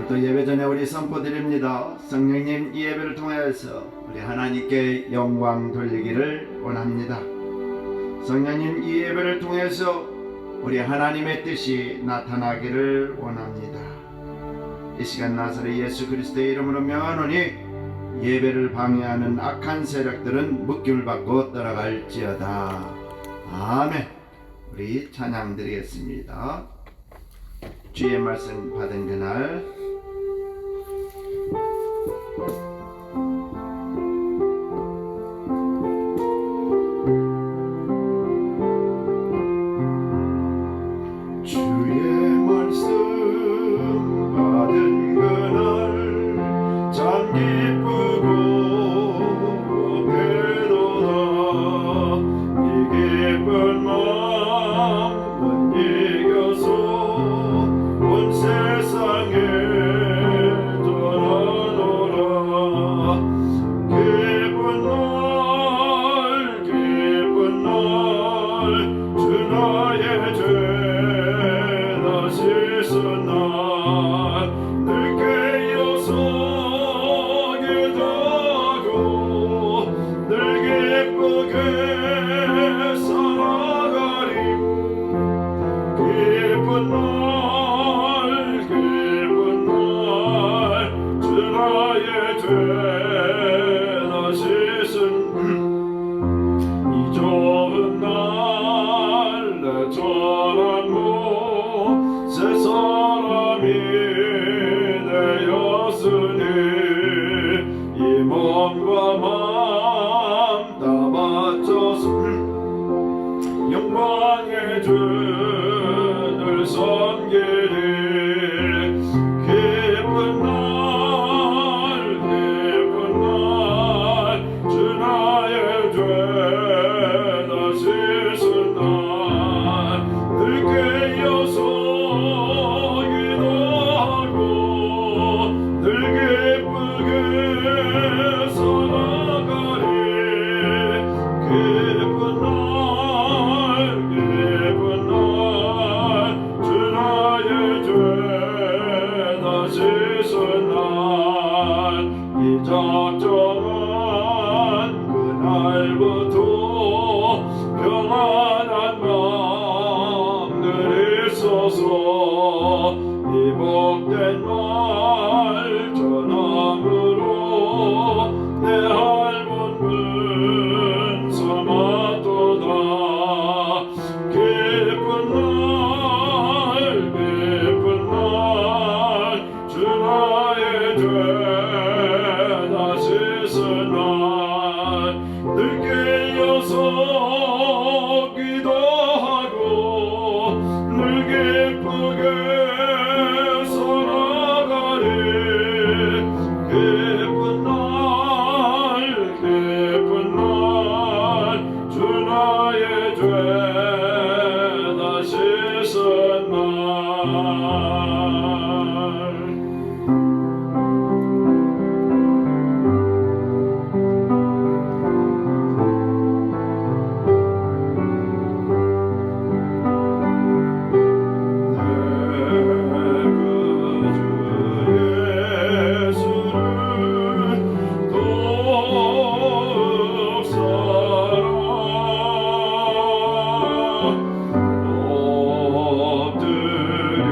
오늘도 예배 전에 우리 선포드립니다. 성령님, 이 예배를 통하여서 우리 하나님께 영광 돌리기를 원합니다. 성령님, 이 예배를 통해서 우리 하나님의 뜻이 나타나기를 원합니다. 이 시간 나사렛 예수 그리스도의 이름으로 명하노니 예배를 방해하는 악한 세력들은 묶임을 받고 떠나갈지어다. 아멘. 우리 찬양 드리겠습니다. 주의 말씀 받은 그날 주의 말씀 받은 그날 참 기쁘고 배도다. 이 기쁜 마음은 이겨서 온 세상에 전하노라. 기쁜 날 주 나의 죄 다 씻은 날 늘 깨어서 기도하고 늘 기쁘게 살아가리. 기쁜 날 주 나의 죄 다 씻은 이 좋은 날 내 전한 모세 사람이 되었으니 이 몸과 마음 다 바쳐서 영광의 주를 섬기리. 기쁜 날 주 나의 죄 다 씻은 날 늘 깨어서 기도하고 늘 기쁘게 살아가리. 기쁜 날 주 나의 죄 다 씻은 날 이 작정한 그날부터 평안한 마음들 있어서 이 복된 말 전함으로 내 삶은 근삼았도다. 기쁜 날 주 나의 죄 다 씻은 날 늘 깨어서 기도하고 늘 기쁘게 살아가리. 기쁜 날 주 나의 죄 다 씻은 날. 엎드려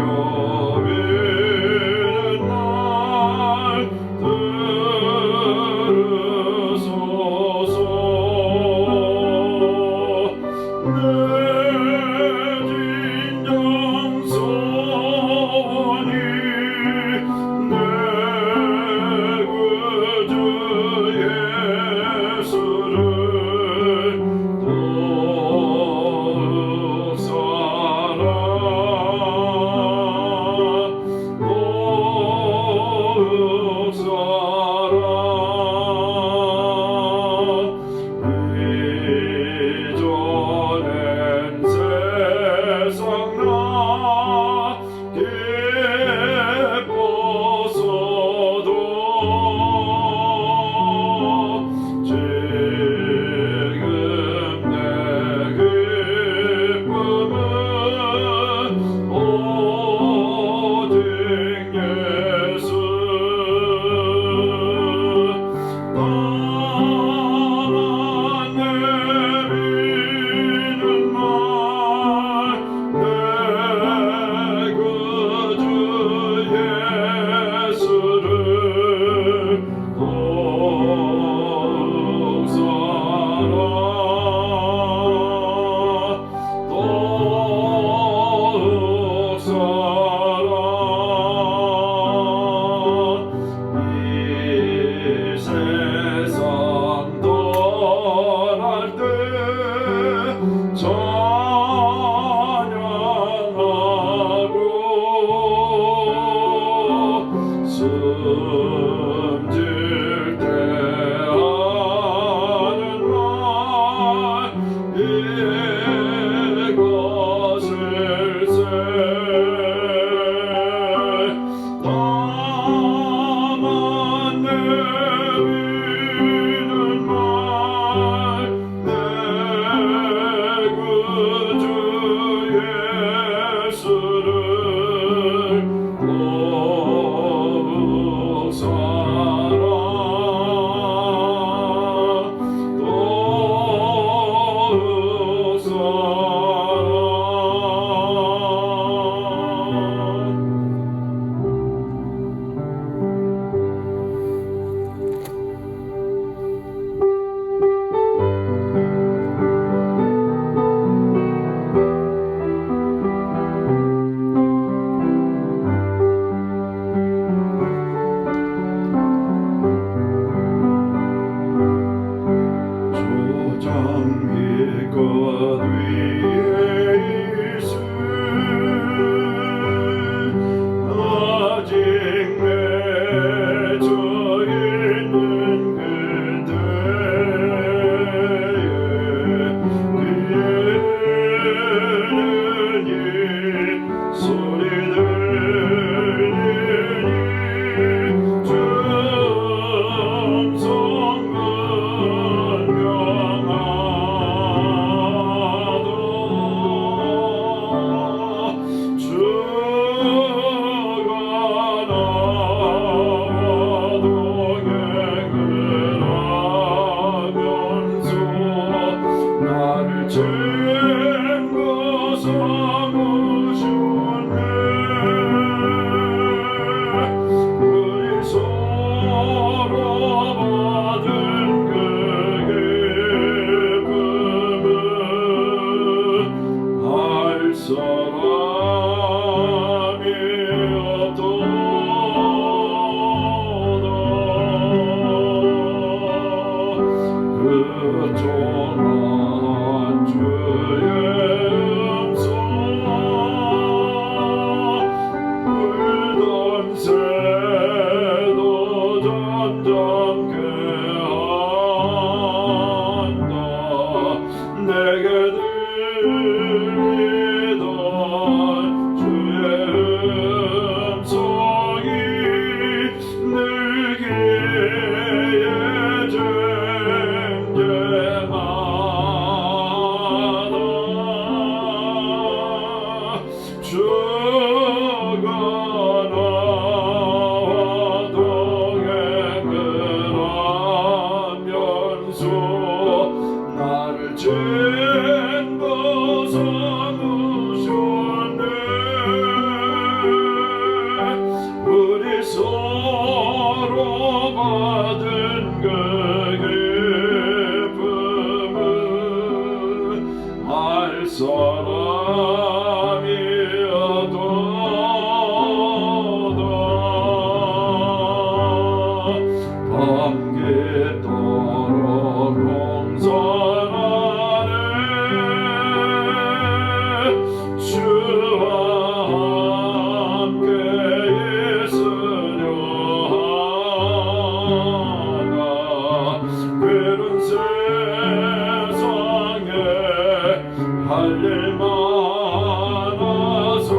서로 받은 그 기쁨은 알 사람이 없도다. 밤깃도록 동산하네 주와 함께 있으려 하나 괴로운 세상에 할 일 많아서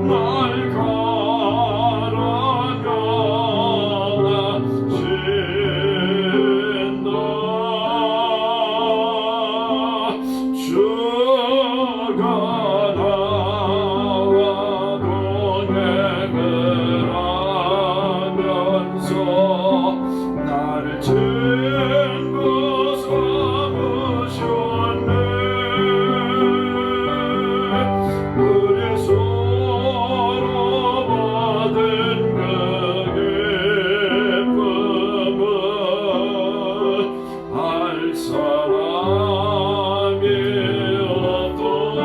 날 가라앉힌다. 주가 나와 동행을 하면서 나를 친구 삼으셨네. 우리 서로 받은 그 기쁨은 알 사람이 없도다.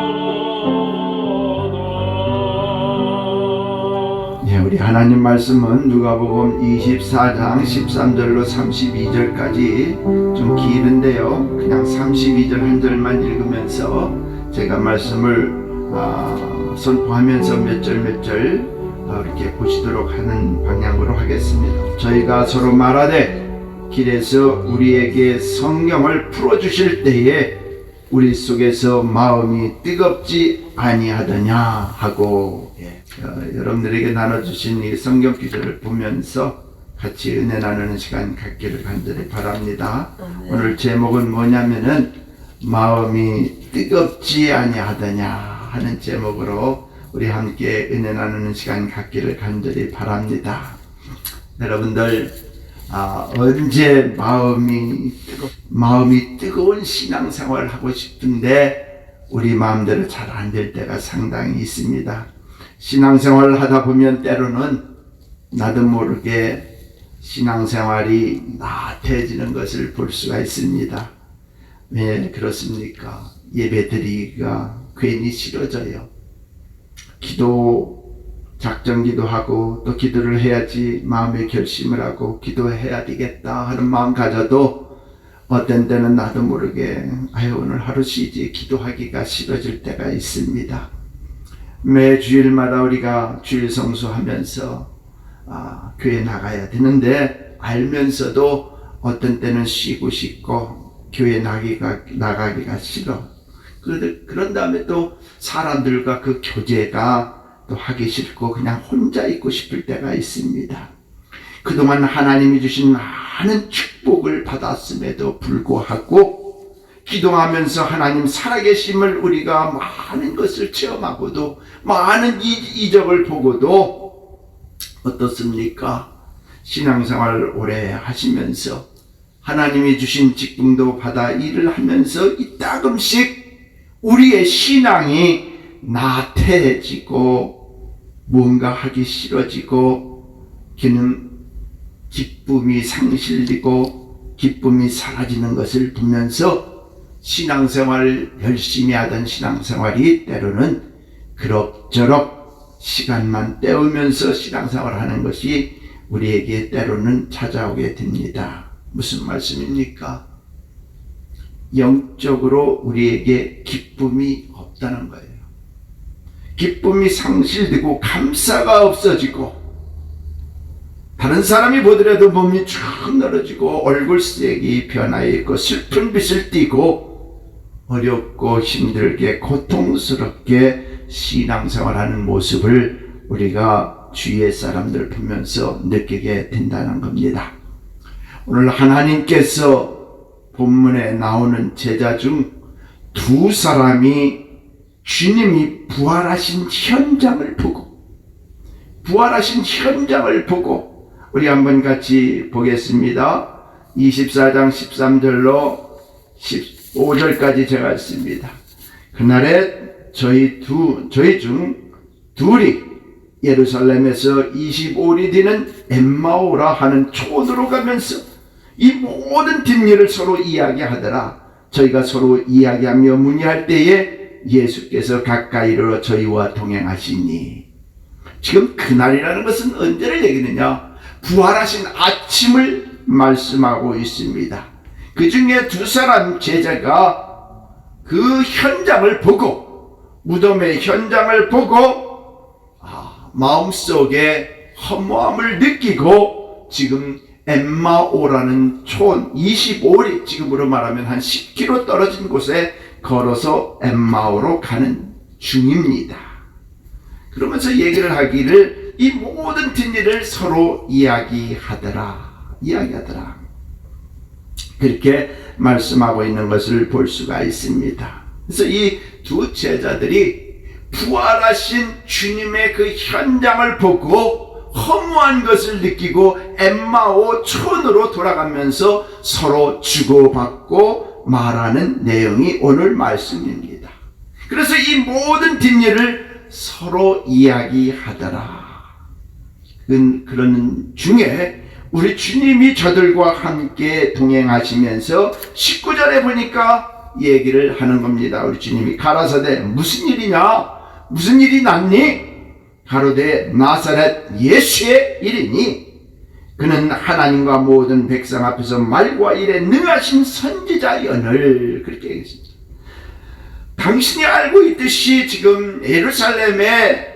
예, 우리 하나님 말씀은 누가복음 24장 13절로 32절까지 좀 기는데요. 그냥 32절 한 절만 읽으면서 제가 말씀을 선포하면서 몇 절 이렇게 보시도록 하는 방향으로 하겠습니다. 저희가 서로 말하되 길에서 우리에게 성경을 풀어주실 때에 우리 속에서 마음이 뜨겁지 아니하더냐 하고, 여러분들에게 나눠주신 이 성경 기절을 보면서 같이 은혜 나누는 시간 갖기를 간절히 바랍니다. 오늘 제목은 뭐냐면은 마음이 뜨겁지 아니하더냐 하는 제목으로 우리 함께 은혜 나누는 시간 갖기를 간절히 바랍니다. 여러분들 언제 마음이 뜨거운 신앙생활을 하고 싶은데 우리 마음대로 잘 안 될 때가 상당히 있습니다. 신앙생활을 하다 보면 때로는 나도 모르게 신앙생활이 나태해지는 것을 볼 수가 있습니다. 왜 그렇습니까? 예배드리기가 괜히 싫어져요. 작정 기도하고 또 기도를 해야지 마음의 결심을 하고 기도해야 되겠다 하는 마음 가져도 어떤 때는 나도 모르게 오늘 하루 쉬지 기도하기가 싫어질 때가 있습니다. 매 주일마다 우리가 주일 성수하면서 교회 나가야 되는데 알면서도 어떤 때는 쉬고 싶고 교회 나가기가 싫어. 그런 다음에 또 사람들과 그 교제가 또 하기 싫고 그냥 혼자 있고 싶을 때가 있습니다. 그동안 하나님이 주신 많은 축복을 받았음에도 불구하고 기도하면서 하나님 살아계심을 우리가 많은 것을 체험하고도 많은 이적을 보고도 어떻습니까? 신앙생활을 오래 하시면서 하나님이 주신 직분도 받아 일을 하면서 이따금씩 우리의 신앙이 나태해지고 뭔가 하기 싫어지고 기쁨이 상실되고 기쁨이 사라지는 것을 보면서 신앙생활을 열심히 하던 신앙생활이 때로는 그럭저럭 시간만 때우면서 신앙생활을 하는 것이 우리에게 때로는 찾아오게 됩니다. 무슨 말씀입니까? 영적으로 우리에게 기쁨이 없다는 거예요. 기쁨이 상실되고 감사가 없어지고 다른 사람이 보더라도 몸이 쭉 늘어지고 얼굴색이 변하여 있고 슬픈 빛을 띠고 어렵고 힘들게 고통스럽게 신앙생활하는 모습을 우리가 주위의 사람들 보면서 느끼게 된다는 겁니다. 오늘 하나님께서 본문에 나오는 제자 중 두 사람이 주님이 부활하신 현장을 보고 우리 한번 같이 보겠습니다. 24장 13절로 15절까지 제가 읽습니다. 그날에 저희 중 둘이 예루살렘에서 25리 되는 엠마오라 하는 촌으로 가면서 이 모든 뒷일을 서로 이야기하더라. 저희가 서로 이야기하며 문의할 때에 예수께서 가까이로 저희와 동행하시니. 지금 그날이라는 것은 언제를 얘기느냐? 부활하신 아침을 말씀하고 있습니다. 그 중에 두 사람 제자가 그 현장을 보고, 무덤의 현장을 보고 마음속에 허무함을 느끼고 지금 엠마오라는 촌 25리, 지금으로 말하면 한 10km 떨어진 곳에 걸어서 엠마오로 가는 중입니다. 그러면서 얘기를 하기를 이 모든 뒷일을 서로 이야기하더라. 그렇게 말씀하고 있는 것을 볼 수가 있습니다. 그래서 이 두 제자들이 부활하신 주님의 그 현장을 보고 허무한 것을 느끼고 엠마오 촌으로 돌아가면서 서로 주고받고 말하는 내용이 오늘 말씀입니다. 그래서 이 모든 뒷일을 서로 이야기하더라. 그런 중에 우리 주님이 저들과 함께 동행하시면서 19절에 보니까 얘기를 하는 겁니다. 우리 주님이 가라사대 무슨 일이냐? 무슨 일이 났니? 가로되 나사렛 예수의 일이니 그는 하나님과 모든 백성 앞에서 말과 일에 능하신 선지자연을, 그렇게 얘기했습니다. 당신이 알고 있듯이 지금 예루살렘에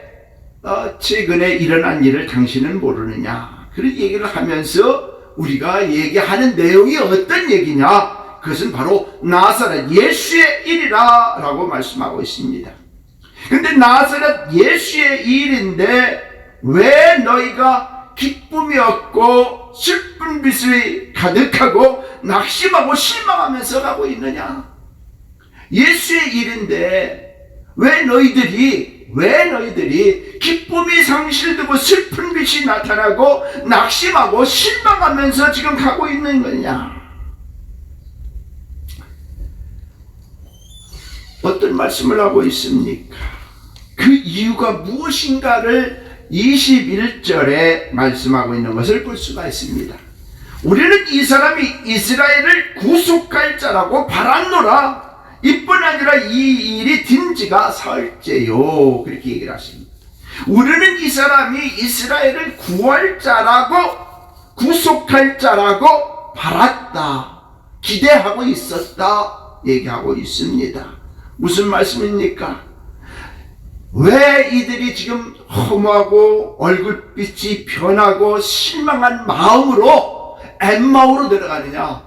최근에 일어난 일을 당신은 모르느냐? 그런 얘기를 하면서 우리가 얘기하는 내용이 어떤 얘기냐? 그것은 바로 나사렛 예수의 일이라 라고 말씀하고 있습니다. 근데 나사렛 예수의 일인데 왜 너희가 기쁨이 없고 슬픈 빛이 가득하고 낙심하고 실망하면서 가고 있느냐? 예수의 일인데 왜 너희들이 기쁨이 상실되고 슬픈 빛이 나타나고 낙심하고 실망하면서 지금 가고 있는 거냐? 어떤 말씀을 하고 있습니까? 그 이유가 무엇인가를 21절에 말씀하고 있는 것을 볼 수가 있습니다. 우리는 이 사람이 이스라엘을 구속할 자라고 바랐노라. 이뿐 아니라 이 일이 된 지가 사흘째요. 그렇게 얘기를 하십니다. 우리는 이 사람이 이스라엘을 구할 자라고, 구속할 자라고 바랐다, 기대하고 있었다 얘기하고 있습니다. 무슨 말씀입니까? 왜 이들이 지금 허무하고 얼굴빛이 변하고 실망한 마음으로 엠마오로 내려가느냐?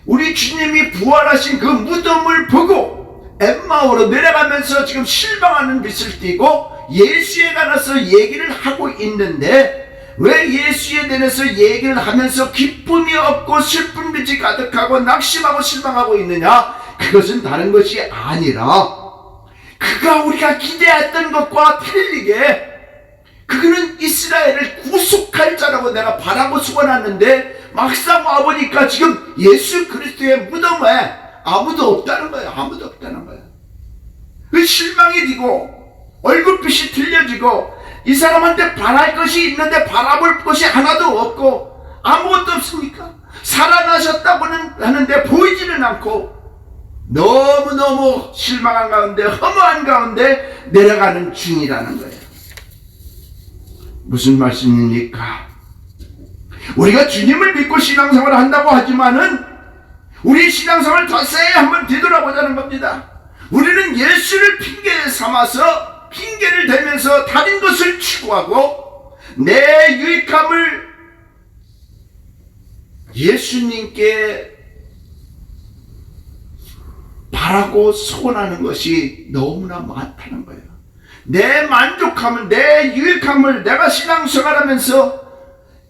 우리 주님이 부활하신 그 무덤을 보고 엠마오로 내려가면서 지금 실망하는 빛을 띠고 예수에 관해서 얘기를 하고 있는데, 왜 예수에 대해서 얘기를 하면서 기쁨이 없고 슬픈 빛이 가득하고 낙심하고 실망하고 있느냐? 그것은 다른 것이 아니라 그가 우리가 기대했던 것과 틀리게 그는 이스라엘을 구속할 자라고 내가 바라고 소원했는데 막상 와보니까 지금 예수 그리스도의 무덤에 아무도 없다는 거예요. 아무도 없다는 거예요. 그 실망이 되고 얼굴빛이 틀려지고 이 사람한테 바랄 것이 있는데 바라볼 것이 하나도 없고 아무것도 없습니까? 살아나셨다고는 하는데 보이지는 않고 너무너무 실망한 가운데 허무한 가운데 내려가는 중이라는 거예요. 무슨 말씀입니까? 우리가 주님을 믿고 신앙생활을 한다고 하지만은 우리 신앙생활을 자세히 한번 뒤돌아보자는 겁니다. 우리는 예수를 핑계 삼아서 핑계를 대면서 다른 것을 추구하고 내 유익함을 예수님께 바라고 소원하는 것이 너무나 많다는 거예요. 내 만족함을, 내 유익함을 내가 신앙생활하면서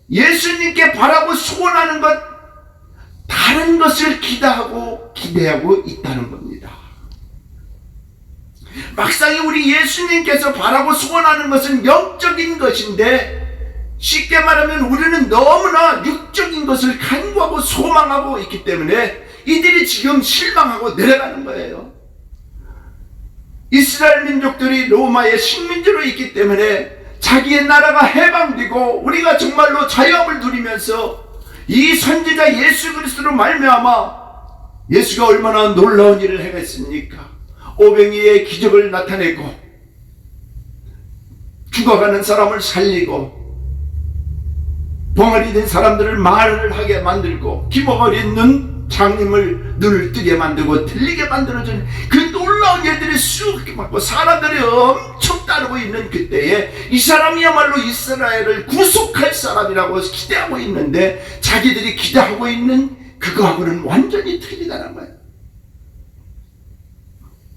예수님께 바라고 소원하는 것, 다른 것을 기대하고 있다는 겁니다. 막상 우리 예수님께서 바라고 소원하는 것은 영적인 것인데, 쉽게 말하면 우리는 너무나 육적인 것을 간구하고 소망하고 있기 때문에 이들이 지금 실망하고 내려가는 거예요. 이스라엘 민족들이 로마의 식민지로 있기 때문에 자기의 나라가 해방되고 우리가 정말로 자유함을 누리면서 이 선지자 예수 그리스도로 말미암아 예수가 얼마나 놀라운 일을 행했습니까? 오병이의 기적을 나타내고 죽어가는 사람을 살리고 벙어리 된 사람들을 말을 하게 만들고 기머거린 눈 장님을 눈을 뜨게 만들고 들리게 만들어준 그 놀라운 일들이 쑥 맞고 사람들이 엄청 따르고 있는 그때에 이 사람이야말로 이스라엘을 구속할 사람이라고 기대하고 있는데 자기들이 기대하고 있는 그거하고는 완전히 틀리다는 거예요.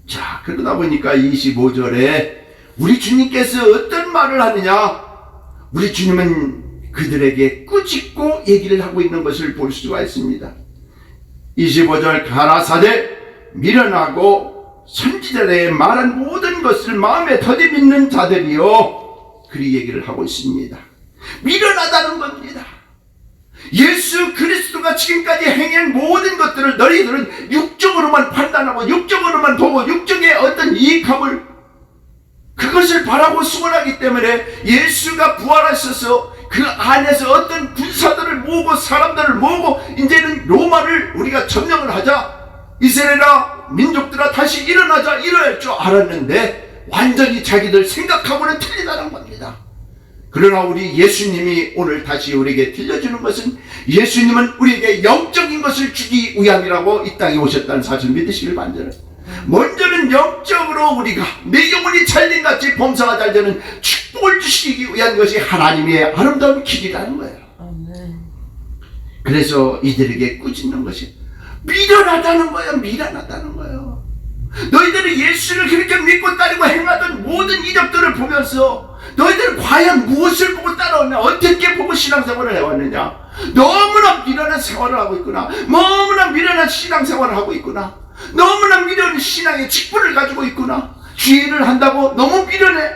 자, 그러다 보니까 25절에 우리 주님께서 어떤 말을 하느냐, 우리 주님은 그들에게 꾸짖고 얘기를 하고 있는 것을 볼 수가 있습니다. 25절 가라사대 미련하고 선지자들의 말한 모든 것을 마음에 더디 믿는 자들이요, 그리 얘기를 하고 있습니다. 미련하다는 겁니다. 예수 그리스도가 지금까지 행한 모든 것들을 너희들은 육적으로만 판단하고 육적으로만 보고 육적의 어떤 이익함을 그것을 바라고 수원하기 때문에 예수가 부활하셔서 그 안에서 어떤 군사들을 모으고 사람들을 모으고 이제는 로마를 우리가 점령을 하자, 이스라엘아 민족들아 다시 일어나자 이럴 줄 알았는데 완전히 자기들 생각하고는 틀리다는 겁니다. 그러나 우리 예수님이 오늘 다시 우리에게 들려주는 것은 예수님은 우리에게 영적인 것을 주기 위함이라고 이 땅에 오셨다는 사실 믿으시길 바랍니다. 먼저는 영적으로 우리가 내 영혼이 찰림같이 범사가 잘 되는 축복을 주시기 위한 것이 하나님의 아름다운 길이라는 거예요. 그래서 이들에게 꾸짖는 것이 미련하다는 거예요. 미련하다는 거예요. 너희들이 예수를 그렇게 믿고 따르고 행하던 모든 이적들을 보면서 너희들은 과연 무엇을 보고 따라왔냐, 어떻게 보고 신앙생활을 해왔느냐, 너무나 미련한 생활을 하고 있구나, 너무나 미련한 신앙생활을 하고 있구나, 너무나 미련한 신앙의 직분을 가지고 있구나, 주의를 한다고 너무 미련해.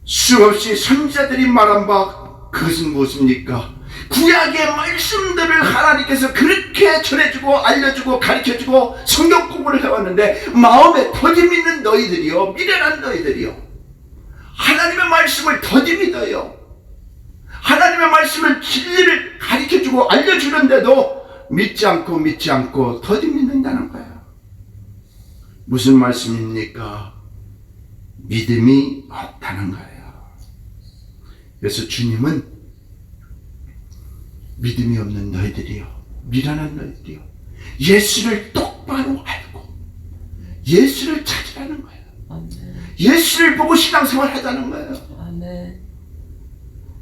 수없이 선지자들이 말한 바 그것은 무엇입니까? 구약의 말씀들을 하나님께서 그렇게 전해주고 알려주고 가르쳐주고 성경 공부를 해왔는데 마음에 더디 믿는 너희들이요, 미련한 너희들이요, 하나님의 말씀을 더디 믿어요. 하나님의 말씀을 진리를 가르쳐주고 알려주는데도 믿지 않고 더디 믿는다는 거예요. 무슨 말씀입니까? 믿음이 없다는 거예요. 그래서 주님은 믿음이 없는 너희들이요, 미련한 너희들이요, 예수를 똑바로 알고 예수를 찾으라는 거예요. 아멘. 예수를 보고 신앙생활 하자는 거예요. 아멘.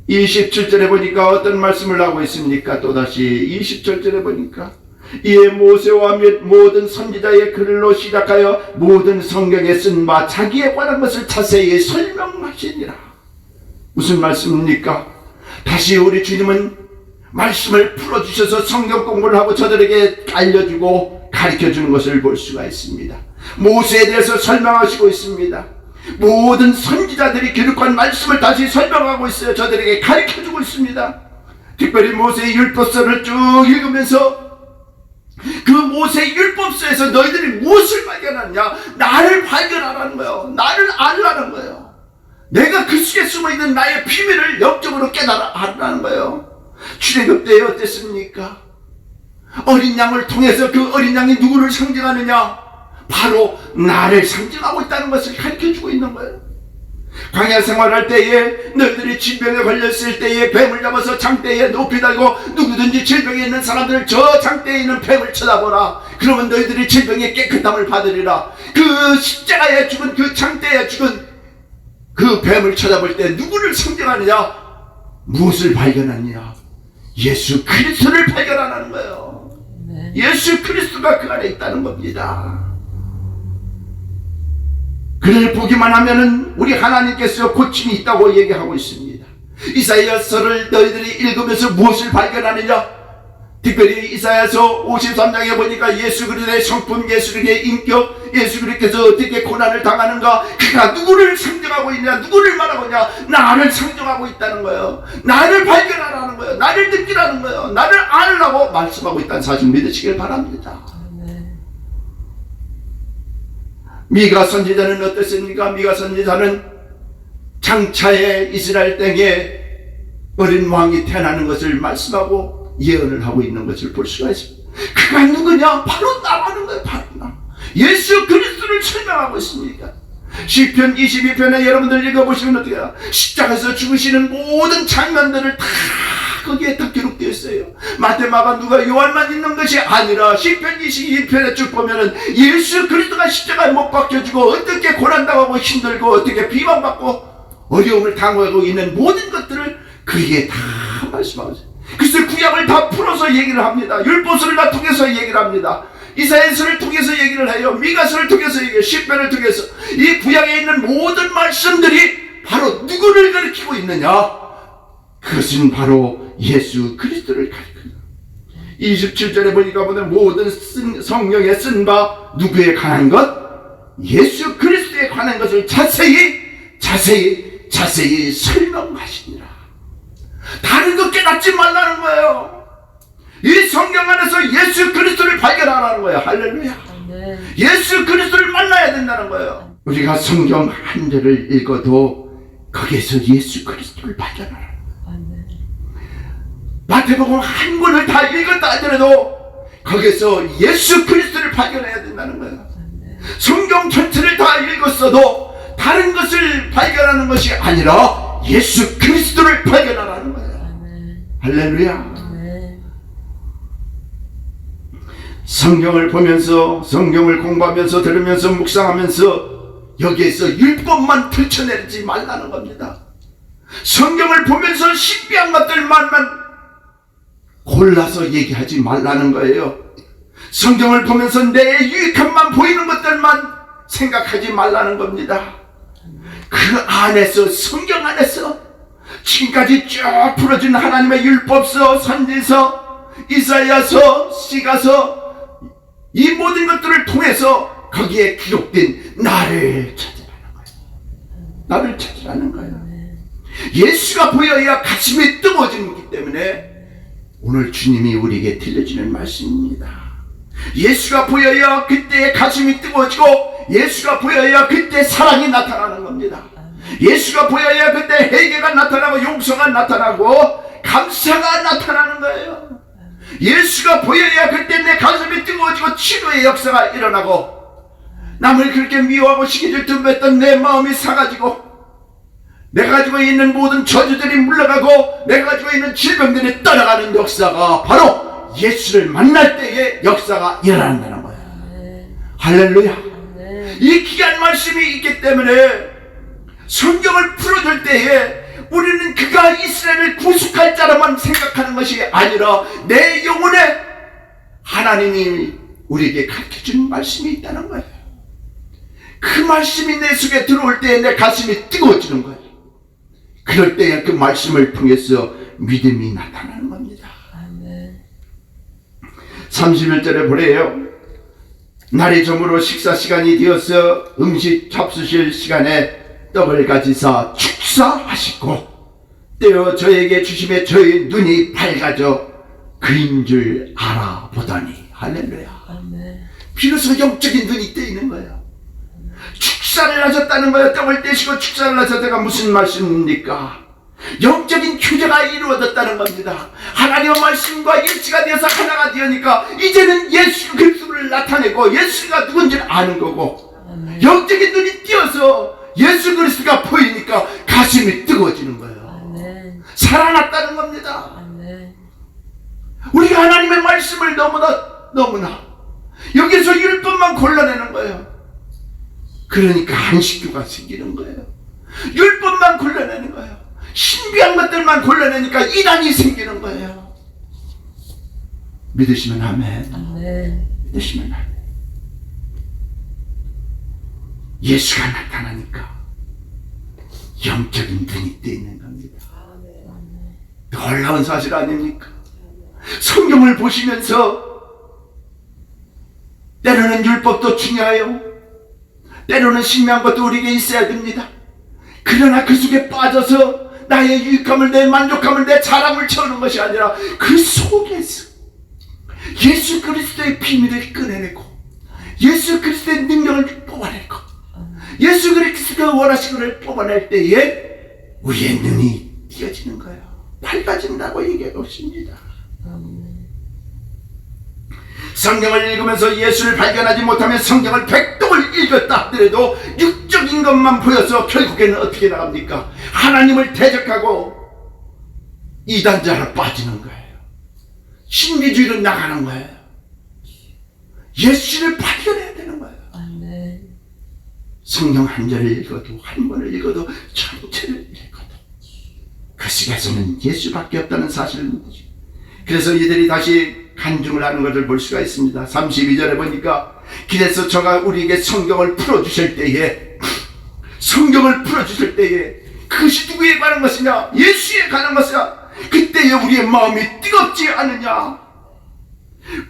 27절에 보니까 어떤 말씀을 하고 있습니까? 또다시 27절에 보니까 이에 모세와 모든 선지자의 글로 시작하여 모든 성경에 쓴 바 자기에 관한 것을 자세히 설명하시니라. 무슨 말씀입니까? 다시 우리 주님은 말씀을 풀어주셔서 성경 공부를 하고 저들에게 알려주고 가르쳐주는 것을 볼 수가 있습니다. 모세에 대해서 설명하시고 있습니다. 모든 선지자들이 기록한 말씀을 다시 설명하고 있어요. 저들에게 가르쳐주고 있습니다. 특별히 모세의 율법서를 쭉 읽으면서 그 모세의 율법서에서 너희들이 무엇을 발견하느냐, 나를 발견하라는 거예요. 나를 알라는 거예요. 내가 그 속에 숨어있는 나의 비밀을 영적으로 깨달아라는 거예요. 출애굽 때에 어땠습니까? 어린 양을 통해서 그 어린 양이 누구를 상징하느냐? 바로 나를 상징하고 있다는 것을 가르쳐주고 있는 거예요. 광야 생활할 때에 너희들이 질병에 걸렸을 때에 뱀을 잡아서 장대에 높이 달고 누구든지 질병에 있는 사람들 저 장대에 있는 뱀을 쳐다보라. 그러면 너희들이 질병의 깨끗함을 받으리라. 그 십자가에 죽은 그 장대에 죽은 그 뱀을 쳐다볼 때 누구를 상징하느냐? 무엇을 발견하느냐? 예수 그리스도를 발견하는 거예요. 네. 예수 그리스도가 그 안에 있다는 겁니다. 그를 보기만 하면은 우리 하나님께서 고침이 있다고 얘기하고 있습니다. 이사야서를 너희들이 읽으면서 무엇을 발견하느냐? 특별히 이사야서 53장에 보니까 예수 그리스도의 성품, 예수 그리스도의 인격, 예수 그리스도께서 어떻게 고난을 당하는가, 그가 누구를 상징하고 있냐, 누구를 말하고 있냐? 나를 상징하고 있다는 거예요. 나를 발견하라는 거예요. 나를 느끼라는 거예요. 나를 알라고 말씀하고 있다는 사실 믿으시길 바랍니다. 미가 선지자는 어땠습니까? 미가 선지자는 장차에 이스라엘 땅에 어린 왕이 태어나는 것을 말씀하고 예언을 하고 있는 것을 볼 수가 있습니다. 그가 누구냐? 바로 나라는 거예요. 바로 나. 예수 그리스도를 설명하고 있습니다. 시편 22편에 여러분들 읽어보시면 어떻게 해요? 십자가에서 죽으시는 모든 장면들을 다 거기에 다 기록되어 있어요. 마태, 마가, 누가, 요한만 있는 것이 아니라 시편 22편에 쭉 보면은 예수 그리스도가 십자가에 못 박혀지고 어떻게 고난당하고 힘들고 어떻게 비방받고 어려움을 당하고 있는 모든 것들을 거기에 다 말씀하고 있어요. 그래서 구약을 다 풀어서 얘기를 합니다. 율법서를 다 통해서 얘기를 합니다. 이사야서를 통해서 얘기를 해요. 미가서를 통해서 얘기해요. 시편을 통해서 이 구약에 있는 모든 말씀들이 바로 누구를 가리키고 있느냐? 그것은 바로 예수 그리스도를 가리킵니다. 27절에 보니까 모든 성경에 쓴 바 누구에 관한 것? 예수 그리스도에 관한 것을 자세히 설명하시니라. 다른 것 깨닫지 말라는 거예요. 이 성경 안에서 예수 그리스도를 발견하라는 거예요. 할렐루야. 네. 예수 그리스도를 만나야 된다는 거예요. 우리가 성경 한 절을 읽어도 거기에서 예수 그리스도를 발견하라. 마태복음 한 권을 다 읽었다 하더라도 거기에서 예수 그리스도를 발견해야 된다는 거예요. 성경 전체를 다 읽었어도 다른 것을 발견하는 것이 아니라 예수 그리스도를 발견하라는 거예요. 할렐루야. 성경을 보면서 성경을 공부하면서 들으면서 묵상하면서 여기에서 율법만 들춰내지 말라는 겁니다. 성경을 보면서 신비한 것들만 골라서 얘기하지 말라는 거예요. 성경을 보면서 내 유익함만 보이는 것들만 생각하지 말라는 겁니다. 그 안에서 성경 안에서 지금까지 쭉 풀어준 하나님의 율법서, 선지서, 이사야서, 시가서 이 모든 것들을 통해서 거기에 기록된 나를 찾으라는 거예요. 나를 찾으라는 거예요. 예수가 보여야 가슴이 뜨거워지는 거기 때문에 오늘 주님이 우리에게 들려주는 말씀입니다. 예수가 보여야 그때 가슴이 뜨거워지고 예수가 보여야 그때 사랑이 나타나는 겁니다. 예수가 보여야 그때 회개가 나타나고 용서가 나타나고 감사가 나타나는 거예요. 예수가 보여야 그때 내 가슴이 뜨거워지고 치료의 역사가 일어나고 남을 그렇게 미워하고 시기를 tum했던 내 마음이 사가지고 내가 가지고 있는 모든 저주들이 물러가고 내가 가지고 있는 질병들이 떠나가는 역사가 바로 예수를 만날 때의 역사가 일어난다는 거예요. 할렐루야. 이 귀한 말씀이 있기 때문에 성경을 풀어줄 때에 우리는 그가 이스라엘을 구속할 자로만 생각하는 것이 아니라 내 영혼에 하나님이 우리에게 가르쳐주는 말씀이 있다는 거예요. 그 말씀이 내 속에 들어올 때에 내 가슴이 뜨거워지는 거예요. 그럴 때에 그 말씀을 통해서 믿음이 나타나는 겁니다. 31절에 보래요. 날이 저물어 식사 시간이 되어서 음식 잡수실 시간에 떡을 가지사 축사하시고 떼어 저에게 주심에 저의 눈이 밝아져 그인 줄 알아보더니 할렐루야. 비로소 영적인 눈이 떼이는 거예요. 축사를 하셨다는 거예요. 떡을 떼시고 축사를 하셨다가 무슨 말씀입니까? 영적인 교제가 이루어졌다는 겁니다. 하나님의 말씀과 일치가 되어서 하나가 되니까 이제는 예수 그리스도를 나타내고 예수가 누군지를 아는 거고 영적인 눈이 띄어서 예수 그리스도가 보이니까 가슴이 뜨거워지는 거예요. 살아났다는 겁니다. 우리가 하나님의 말씀을 너무나 여기서 율법만 골라내는 거예요. 그러니까 안식교가 생기는 거예요. 율법만 골라내는 거예요. 신비한 것들만 골라내니까 이단이 생기는 거예요. 믿으시면 아멘. 믿으시면 아멘. 예수가 나타나니까 영적인 눈이 뜨이는 겁니다. 놀라운 사실 아닙니까? 성경을 보시면서 때로는 율법도 중요해요. 때로는 신비한 것도 우리에게 있어야 됩니다. 그러나 그 속에 빠져서 나의 유익함을, 내 만족함을, 내 자랑을 채우는 것이 아니라 그 속에서 예수 그리스도의 비밀을 꺼내내고 예수 그리스도의 능력을 뽑아내고 예수 그리스도가 원하신 것을 뽑아낼 때에 우리의 눈이 띄어지는 거예요. 밝아진다고 얘기하고 있습니다. 성경을 읽으면서 예수를 발견하지 못하면 성경을 100독을 읽었다 하더라도 육적인 것만 보여서 결국에는 어떻게 나갑니까? 하나님을 대적하고 이단자로 빠지는 거예요. 신비주의로 나가는 거예요. 예수를 발견해야 되는 거예요. 성경 한 절을 읽어도, 한 번을 읽어도, 전체를 읽어도 그 속에서는 예수밖에 없다는 사실을 믿으죠. 그래서 이들이 다시 간증을 하는 것을 볼 수가 있습니다. 32절에 보니까 그래서 저가 우리에게 성경을 풀어주실 때에 그것이 누구에 관한 것이냐? 예수에 관한 것이냐? 그때에 우리의 마음이 뜨겁지 않느냐?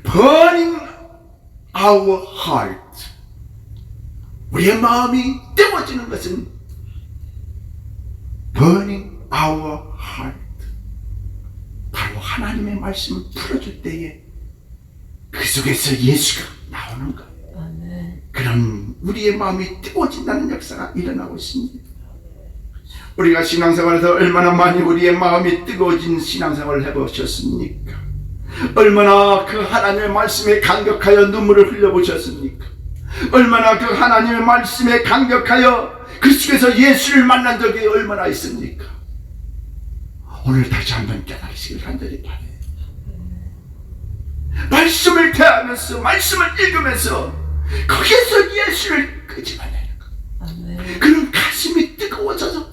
Burning our heart. 우리의 마음이 뜨거워지는 것은 burning our heart. 바로 하나님의 말씀을 풀어줄 때에 그 속에서 예수가 나오는 거예요. 그럼 우리의 마음이 뜨거워진다는 역사가 일어나고 있습니다. 우리가 신앙생활에서 얼마나 많이 우리의 마음이 뜨거워진 신앙생활을 해보셨습니까? 얼마나 그 하나님의 말씀에 감격하여 눈물을 흘려보셨습니까? 얼마나 그 하나님의 말씀에 감격하여 그 속에서 예수를 만난 적이 얼마나 있습니까? 오늘 다시 한번 깨달으시길 간절히 바라요. 말씀을 대하면서, 말씀을 읽으면서 거기에서 예수를 끄집어내는 것. 그런 가슴이 뜨거워져서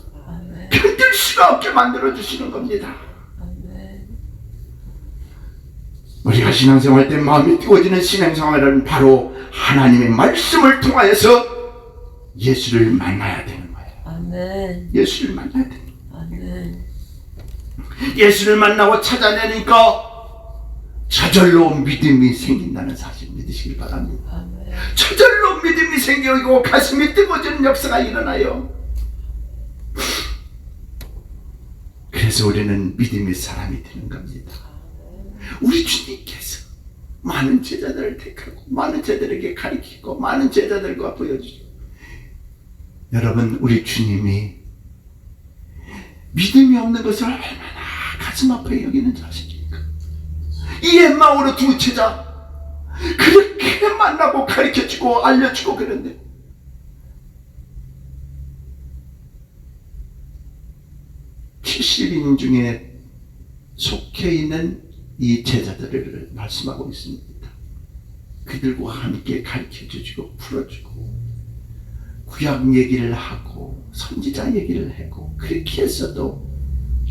견딜 수가 없게 만들어주시는 겁니다. 우리가 신앙생활 때 마음이 뜨거워지는 신앙생활은 바로 하나님의 말씀을 통하여서 예수를 만나야 되는 거예요. 예수를 만나야 되는 거예요. 예수를 만나고 찾아내니까 저절로 믿음이 생긴다는 사실 믿으시길 바랍니다. 저절로 믿음이 생기고 가슴이 뜨거워지는 역사가 일어나요. 그래서 우리는 믿음의 사람이 되는 겁니다. 우리 주님께서 많은 제자들을 택하고 많은 제자들에게 가르치고 많은 제자들과 보여주죠. 여러분, 우리 주님이 믿음이 없는 것을 얼마나 가슴 아프게 여기는 자식입니까? 이 엠마오로 두 제자 그렇게 만나고 가르쳐주고 알려주고 그런데 (70인) 중에 속해 있는 이 제자들을 말씀하고 있습니다. 그들과 함께 가르쳐주고 풀어주고 구약 얘기를 하고 선지자 얘기를 하고 그렇게 해서도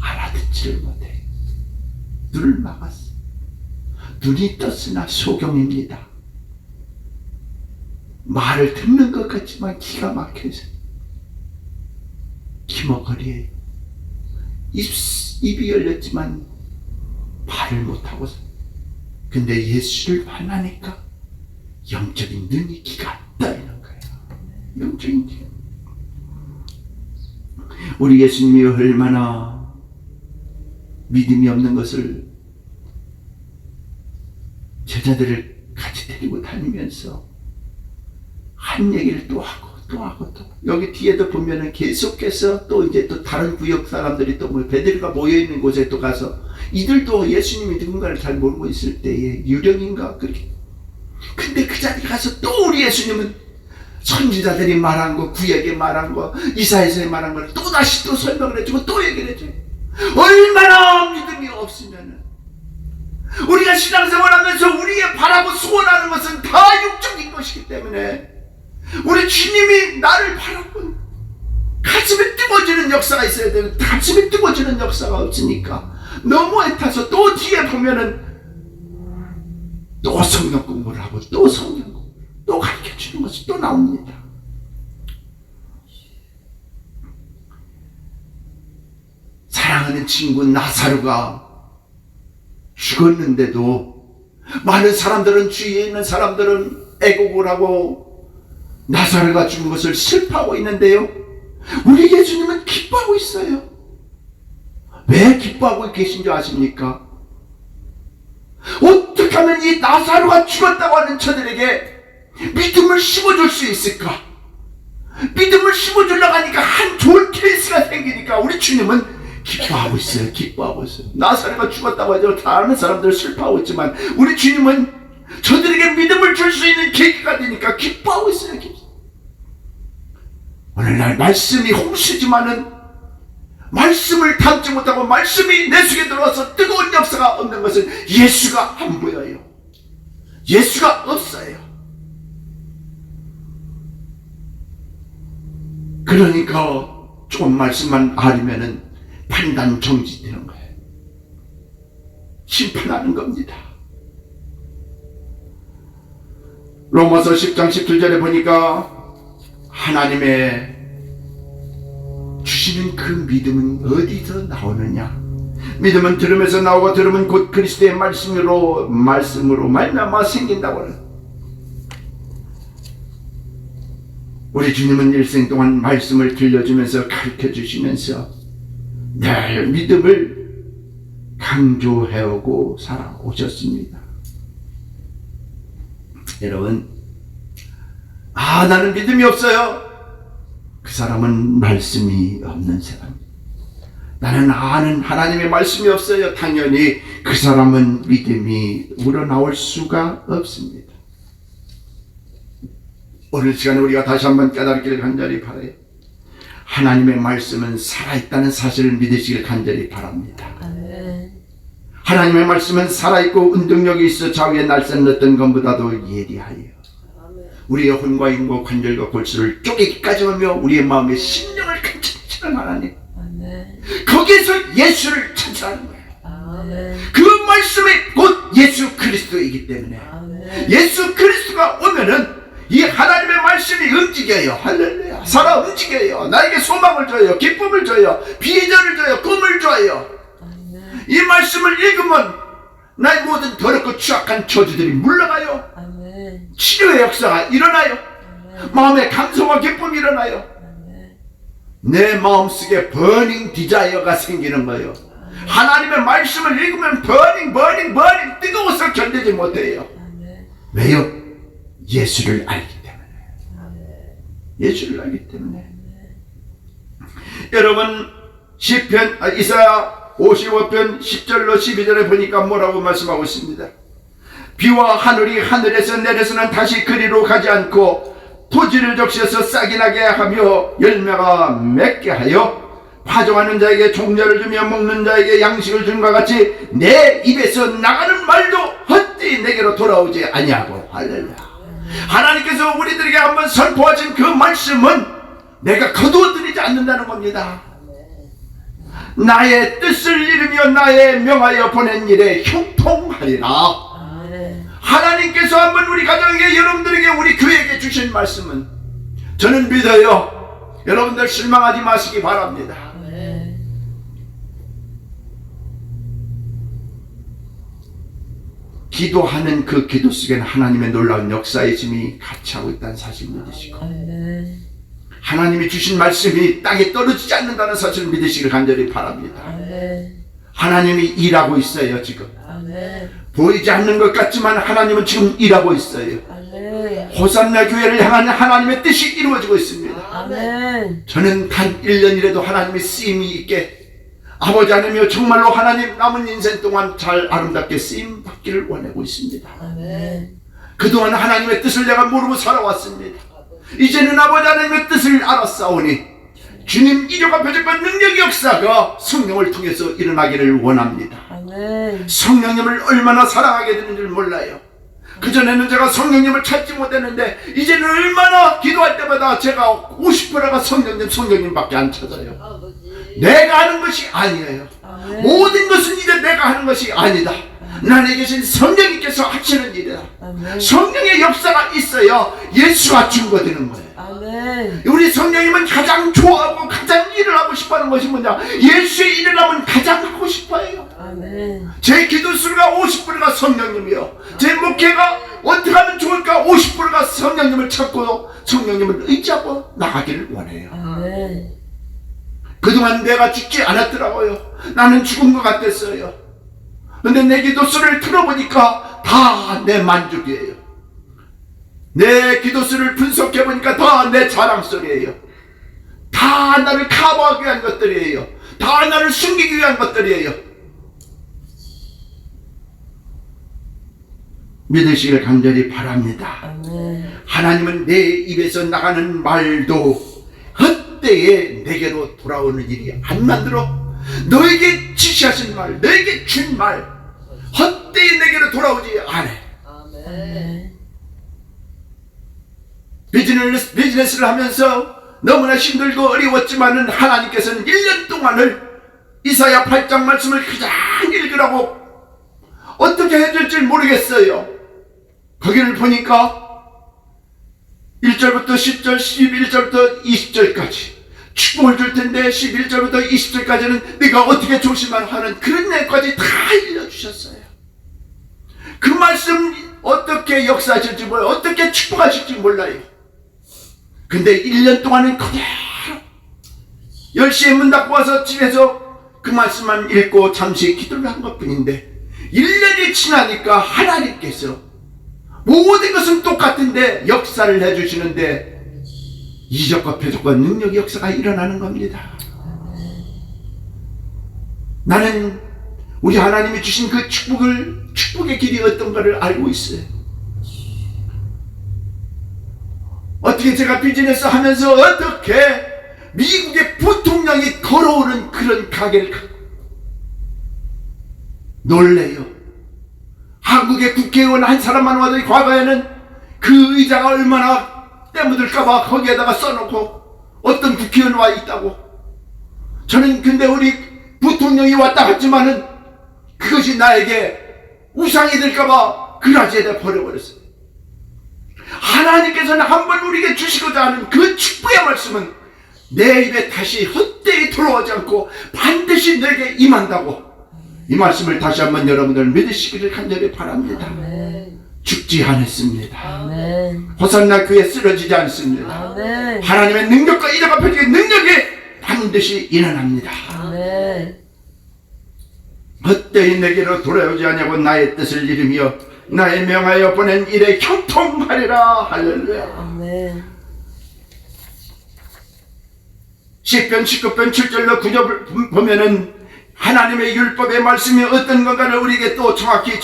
알아듣지를 못해. 눈을 막았어. 눈이 떴으나 소경입니다. 말을 듣는 것 같지만 기가 막혀서 기머거리에 입이 열렸지만 말을 못하고. 근데 예수를 만나니까 영적인 눈이 기가 떠있는 거예요. 영적인 기. 우리 예수님이 얼마나 믿음이 없는 것을 제자들을 같이 데리고 다니면서 한 얘기를 또 하고 또 하고 또 여기 뒤에도 보면은 계속해서 또 이제 또 다른 구역 사람들이 또 뭐 베드로가 모여있는 곳에 또 가서 이들도 예수님이 누군가를 잘 모르고 있을 때에 유령인가 그렇게. 근데 그 자리에 가서 또 우리 예수님은 선지자들이 말한 거, 구약에 말한 거, 이사야서에 말한 걸 또 다시 또 설명을 해주고 또 얘기를 해줘요. 얼마나 믿음이 없으면은 우리가 신앙생활하면서 우리의 바라고 소원하는 것은 다 육적인 것이기 때문에 우리 주님이 나를 바라고 가슴이 뜨거워지는 역사가 있어야 되는데 가슴이 뜨거워지는 역사가 없으니까 너무 애타서 또 뒤에 보면은 또 성경 공부를 하고 또 성경 공부 또 가르쳐주는 것이 또 나옵니다. 사랑하는 친구 나사로가 죽었는데도 많은 사람들은, 주위에 있는 사람들은 애곡을 하고 나사로가 죽은 것을 슬퍼하고 있는데요, 우리 예수님은 기뻐하고 있어요. 왜 기뻐하고 계신 줄 아십니까? 어떻게 하면 이 나사로가 죽었다고 하는 저들에게 믿음을 심어줄 수 있을까? 믿음을 심어주려고 하니까 한 좋은 케이스가 생기니까 우리 주님은 기뻐하고 있어요. 기뻐하고 있어요. 나사렛가 죽었다고 하죠. 다른 사람들 슬퍼하고 있지만 우리 주님은 저들에게 믿음을 줄 수 있는 계기가 되니까 기뻐하고 있어요. 오늘날 말씀이 홍수지만은 말씀을 담지 못하고 말씀이 내 속에 들어와서 뜨거운 역사가 없는 것은 예수가 안 보여요. 예수가 없어요. 그러니까 조금 말씀만 알으면은 판단 정지되는 거예요. 심판하는 겁니다. 로마서 10장 17절에 보니까 하나님의 주시는 그 믿음은 어디서 나오느냐? 믿음은 들음에서 나오고 들음은 곧 그리스도의 말씀으로 말미암아 생긴다고 하는. 우리 주님은 일생 동안 말씀을 들려주면서 가르쳐 주시면서 늘 믿음을 강조해오고 살아오셨습니다. 여러분, 나는 믿음이 없어요. 그 사람은 말씀이 없는 사람. 나는 아는 하나님의 말씀이 없어요. 당연히 그 사람은 믿음이 우러나올 수가 없습니다. 오늘 시간에 우리가 다시 한번 깨닫기를 간절히 바라요. 하나님의 말씀은 살아있다는 사실을 믿으시길 간절히 바랍니다. 하나님의 말씀은 살아있고 운동력이 있어 좌우에 날선 어떤 것보다도 예리하여 우리의 혼과 힘과 관절과 골수를 쪼개기까지 하며 우리의 마음의 심령을 간척하시는 하나님. 거기에서 예수를 찬양하는 거예요. 그 말씀이 곧 예수 그리스도이기 때문에 예수 그리스도가 오면은 이 하나님의 말씀이 움직여요. 할렐루야. 살아 움직여요. 나에게 소망을 줘요. 기쁨을 줘요. 비전을 줘요. 꿈을 줘요. 이 말씀을 읽으면 나의 모든 더럽고 추악한 저주들이 물러가요. 치료의 역사가 일어나요. 마음의 감성과 기쁨이 일어나요. 내 마음속에 버닝 디자이어가 생기는 거예요. 하나님의 말씀을 읽으면 버닝 뜨거워서 견디지 못해요. 왜요? 예수를 알기 때문에. 예수를 알기 때문에. 여러분, 이사야 55편 10절로 12절에 보니까 뭐라고 말씀하고 있습니다. 비와 하늘이 하늘에서 내려서는 다시 그리로 가지 않고 토지를 적셔서 싹이 나게 하며 열매가 맺게 하여 파종하는 자에게 종자를 주며 먹는 자에게 양식을 준 것 같이 내 입에서 나가는 말도 헛되이 내게로 돌아오지 아니하고. 할렐루야. 하나님께서 우리들에게 한번 선포하신 그 말씀은 내가 거두어드리지 않는다는 겁니다. 나의 뜻을 이루며 나의 명하여 보낸 일에 형통하리라. 하나님께서 한번 우리 가정에게, 여러분들에게, 우리 교회에게 주신 말씀은 저는 믿어요. 여러분들 실망하지 마시기 바랍니다. 기도하는 그 기도 속에는 하나님의 놀라운 역사의 힘이 같이 하고 있다는 사실을 믿으시고, 하나님이 주신 말씀이 땅에 떨어지지 않는다는 사실을 믿으시길 간절히 바랍니다. 하나님이 일하고 있어요. 지금 보이지 않는 것 같지만 하나님은 지금 일하고 있어요. 호산나 교회를 향한 하나님의 뜻이 이루어지고 있습니다. 저는 단 1년이라도 하나님의 쓰임이 있게, 아버지 하나님이여 정말로 하나님 남은 인생 동안 잘 아름답게 쓰임 받기를 원하고 있습니다. 그동안 하나님의 뜻을 내가 모르고 살아왔습니다. 이제는 아버지 하나님의 뜻을 알았사오니 주님 이적과 표적과 능력의 역사가 성령을 통해서 일어나기를 원합니다. 성령님을 얼마나 사랑하게 되는 줄 몰라요. 그전에는 제가 성령님을 찾지 못했는데 이제는 얼마나 기도할 때마다 제가 50%가 성령님밖에 안 찾아요. 내가 하는 것이 아니에요. 모든 것은 이제 내가 하는 것이 아니다. 나에 계신 성령님께서 하시는 일이다. 성령의 역사가 있어야 예수가 증거되는 거예요. 우리 성령님은 가장 좋아하고 가장 일을 하고 싶어하는 것이 뭐냐? 예수의 일을 하면 가장 하고 싶어해요. 제 기도 수가 50%가 성령님이요, 제 목회가 어떻게 하면 좋을까 50%가 성령님을 찾고 성령님을 의지하고 나가기를 원해요. 그동안 내가 죽지 않았더라고요. 나는 죽은 것 같았어요. 근데 내 기도수를 들어보니까 다 내 만족이에요. 내 기도수를 분석해보니까 다 내 자랑소리예요. 다 나를 커버하기 위한 것들이에요. 다 나를 숨기기 위한 것들이에요. 믿으시길 간절히 바랍니다. 아멘. 하나님은 내 입에서 나가는 말도 헛되이 내게로 돌아오는 일이 안 만들어. 너에게 지시하신 말, 너에게 준 말 헛되이 내게로 돌아오지 않아. 아멘. 비즈니스를 하면서 너무나 힘들고 어려웠지만은 하나님께서는 1년 동안을 이사야 8장 말씀을 그냥 읽으라고 어떻게 해야 될지 모르겠어요. 거기를 보니까 1절부터 10절, 11절부터 20절까지 축복을 줄 텐데 11절부터 20절까지는 네가 어떻게 조심하라 하는 그런 내용까지 다 알려주셨어요. 그 말씀 어떻게 역사하실지 몰라요. 어떻게 축복하실지 몰라요. 근데 1년 동안은 그냥 10시에 문 닫고 와서 집에서 그 말씀만 읽고 잠시 기도를 한 것뿐인데 1년이 지나니까 하나님께서 모든 것은 똑같은데 역사를 해주시는데 이적과 표적과 능력의 역사가 일어나는 겁니다. 나는 우리 하나님이 주신 그 축복의 길이 어떤가를 알고 있어요. 어떻게 제가 비즈니스 하면서 어떻게 미국의 부통령이 걸어오는 그런 가게를 놀래요. 한국의 국회의원 한 사람만 와도 과거에는 그 의자가 얼마나 때묻을까봐 거기에다가 써놓고 어떤 국회의원 와 있다고. 저는 근데 우리 부통령이 왔다 갔지만은 그것이 나에게 우상이 될까봐 그라지에다 버려버렸어요. 하나님께서는 한번 우리에게 주시고자 하는 그 축복의 말씀은 내 입에 다시 헛되이 돌아오지 않고 반드시 내게 임한다고. 이 말씀을 다시 한번 여러분들 믿으시기를 간절히 바랍니다. 아멘. 죽지 않았습니다. 아멘. 호산나 교회 쓰러지지 않습니다. 아멘. 하나님의 능력과 이적과 표적의 능력이 반드시 일어납니다. 아멘. 헛되이 내게로 돌아오지 않냐고 나의 뜻을 이루며 나의 명하여 보낸 일에 형통하리라. 할렐루야. 아멘. 시편 19편 7절로 9절 보면은 하나님의 율법의 말씀이 어떤 건가를 우리에게 또 정확히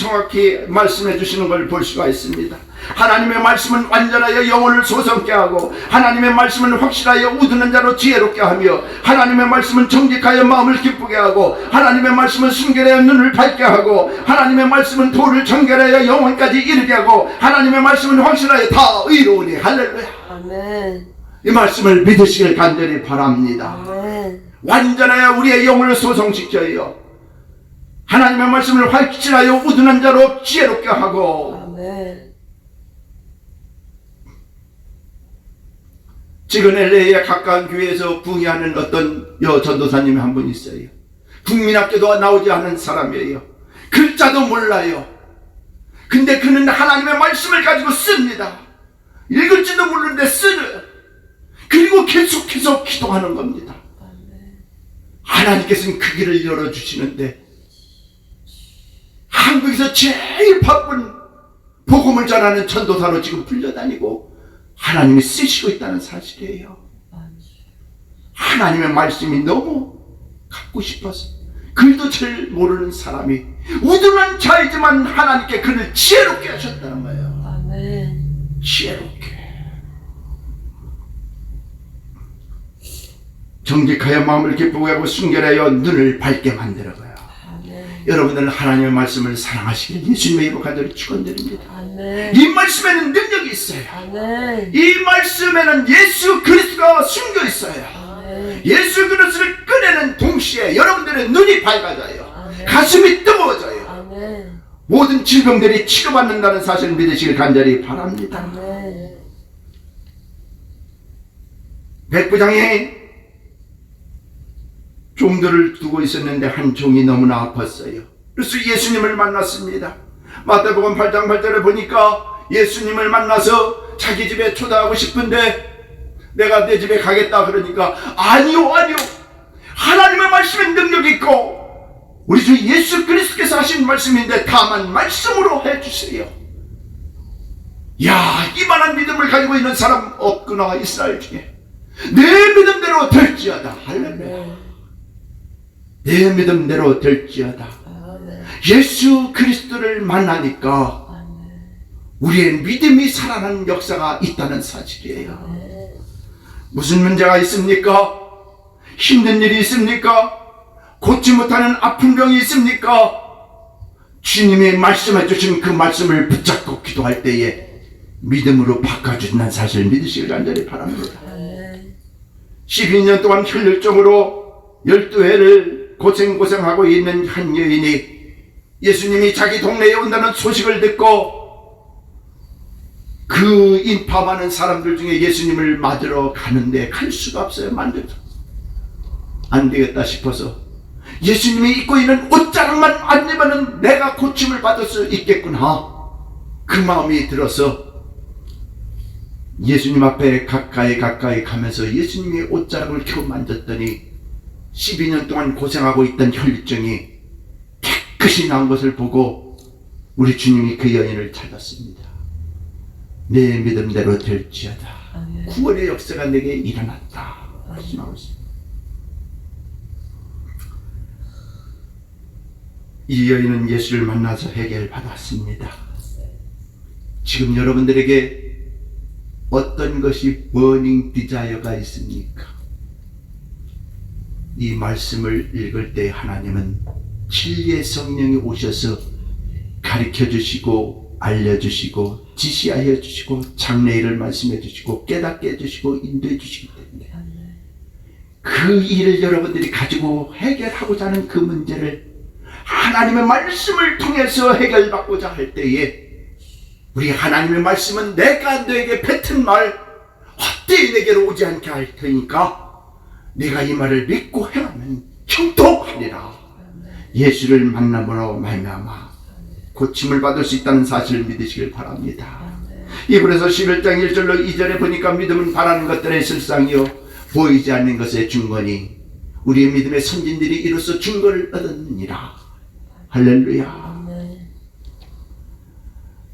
말씀해 주시는 걸 볼 수가 있습니다. 하나님의 말씀은 완전하여 영혼을 소성케 하고 하나님의 말씀은 확실하여 우드는 자로 지혜롭게 하며 하나님의 말씀은 정직하여 마음을 기쁘게 하고 하나님의 말씀은 순결하여 눈을 밝게 하고 하나님의 말씀은 돌을 정결하여 영혼까지 이르게 하고 하나님의 말씀은 확실하여 다 의로우니. 할렐루야. 아멘. 이 말씀을 믿으시길 간절히 바랍니다. 아멘. 완전하여 우리의 영혼을 소성시켜요. 하나님의 말씀을 확실하여 우둔한 자로 지혜롭게 하고. 아멘. 지금 LA에 가까운 교회에서 부흥하는 어떤 전도사님이 한 분 있어요. 국민학교도 나오지 않은 사람이에요. 글자도 몰라요. 근데 그는 하나님의 말씀을 가지고 씁니다. 읽을지도 모르는데 쓰는. 그리고 계속해서 기도하는 겁니다. 하나님께서는 그 길을 열어주시는데 한국에서 제일 바쁜 복음을 전하는 전도사로 지금 불려다니고 하나님이 쓰시고 있다는 사실이에요. 하나님의 말씀이 너무 갖고 싶어서 글도 잘 모르는 사람이 우둔한 자이지만 하나님께 그를 지혜롭게 하셨다는 거예요. 아멘. 지혜롭게. 정직하여 마음을 기쁘게 하고 순결하여 눈을 밝게 만들어가요. 여러분들은 하나님의 말씀을 사랑하시길 예수님의 이름으로 간절히 축원드립니다. 아멘. 이 말씀에는 능력이 있어요. 아멘. 이 말씀에는 예수 그리스도가 숨겨 있어요. 아멘. 예수 그리스도를 꺼내는 동시에 여러분들의 눈이 밝아져요. 아멘. 가슴이 뜨거워져요. 아멘. 모든 질병들이 치료받는다는 사실을 믿으시길 간절히 바랍니다. 아멘. 백부장이 종들을 두고 있었는데 한 종이 너무나 아팠어요. 그래서 예수님을 만났습니다. 마태복음 8장 8절에 보니까 예수님을 만나서 자기 집에 초대하고 싶은데 내가 내 집에 가겠다 그러니까 아니요 하나님의 말씀에 능력이 있고 우리 주 예수 그리스도께서 하신 말씀인데 다만 말씀으로 해주세요. 야, 이만한 믿음을 가지고 있는 사람 없구나. 이스라엘 중에 내 믿음대로 될지어다. 할렐루야. 내 믿음대로 될지어다. 예수 그리스도를 만나니까 우리의 믿음이 살아나는 역사가 있다는 사실이에요. 무슨 문제가 있습니까? 힘든 일이 있습니까? 고치 못하는 아픈 병이 있습니까? 주님이 말씀해 주신 그 말씀을 붙잡고 기도할 때에 믿음으로 바꿔준다는 사실을 믿으시길 간절히 바랍니다. 12년 동안 혈혈증으로 12회를 고생하고 있는 한 여인이 예수님이 자기 동네에 온다는 소식을 듣고 그 인파 많은 사람들 중에 예수님을 맞으러 가는데 갈 수가 없어요. 안 되겠다 싶어서 예수님이 입고 있는 옷자락만 안 입으면 내가 고침을 받을 수 있겠구나. 그 마음이 들어서 예수님 앞에 가까이 가면서 예수님의 옷자락을 겨우 만졌더니 12년 동안 고생하고 있던 혈증이 깨끗이 난 것을 보고 우리 주님이 그 여인을 찾았습니다. 내 믿음대로 될지어다. 구원의 역사가 내게 일어났다. 말씀하고 있습니다. 이 여인은 예수를 만나서 해결받았습니다. 지금 여러분들에게 어떤 것이 버닝 디자이어가 있습니까? 이 말씀을 읽을 때 하나님은 진리의 성령이 오셔서 가르쳐 주시고 알려주시고 지시하여 주시고 장래일을 말씀해 주시고 깨닫게 해주시고 인도해 주시기 때문에 그 일을 여러분들이 가지고 해결하고자 하는 그 문제를 하나님의 말씀을 통해서 해결받고자 할 때에 우리 하나님의 말씀은 내가 너에게 뱉은 말 헛되이 내게로 오지 않게 할 테니까 네가 이 말을 믿고 행하면 형통하리라. 예수를 만남으로 말미암아 고침을 받을 수 있다는 사실을 믿으시길 바랍니다. 이브리서 11장 1절로 2절에 보니까 믿음은 바라는 것들의 실상이요 보이지 않는 것의 증거니 우리의 믿음의 선진들이 이로써 증거를 얻었느니라. 할렐루야.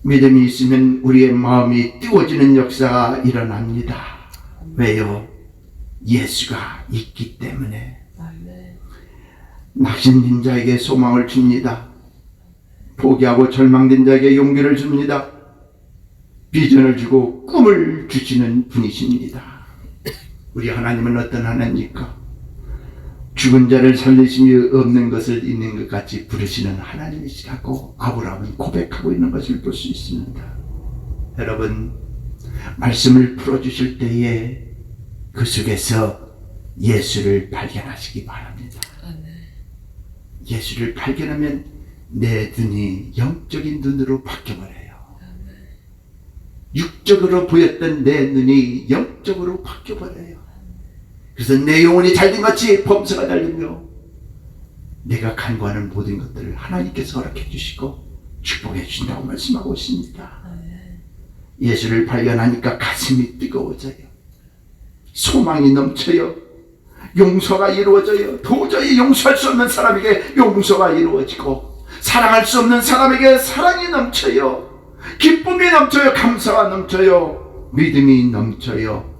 믿음이 있으면 우리의 마음이 띄워지는 역사가 일어납니다. 왜요? 예수가 있기 때문에. 낙심된 자에게 소망을 줍니다. 포기하고 절망된 자에게 용기를 줍니다. 비전을 주고 꿈을 주시는 분이십니다. 우리 하나님은 어떤 하나님입니까? 죽은 자를 살리심이 없는 것을 있는 것 같이 부르시는 하나님이시라고 아브라함은 고백하고 있는 것을 볼 수 있습니다. 여러분, 말씀을 풀어주실 때에 그 속에서 예수를 발견하시기 바랍니다. 예수를 발견하면 내 눈이 영적인 눈으로 바뀌어버려요. 육적으로 보였던 내 눈이 영적으로 바뀌어버려요. 그래서 내 영혼이 잘된 같이 범사가 달리며 내가 간구하는 모든 것들을 하나님께서 허락해 주시고 축복해 주신다고 말씀하고 있습니다. 예수를 발견하니까 가슴이 뜨거워져요. 소망이 넘쳐요. 용서가 이루어져요. 도저히 용서할 수 없는 사람에게 용서가 이루어지고 사랑할 수 없는 사람에게 사랑이 넘쳐요. 기쁨이 넘쳐요. 감사가 넘쳐요. 믿음이 넘쳐요.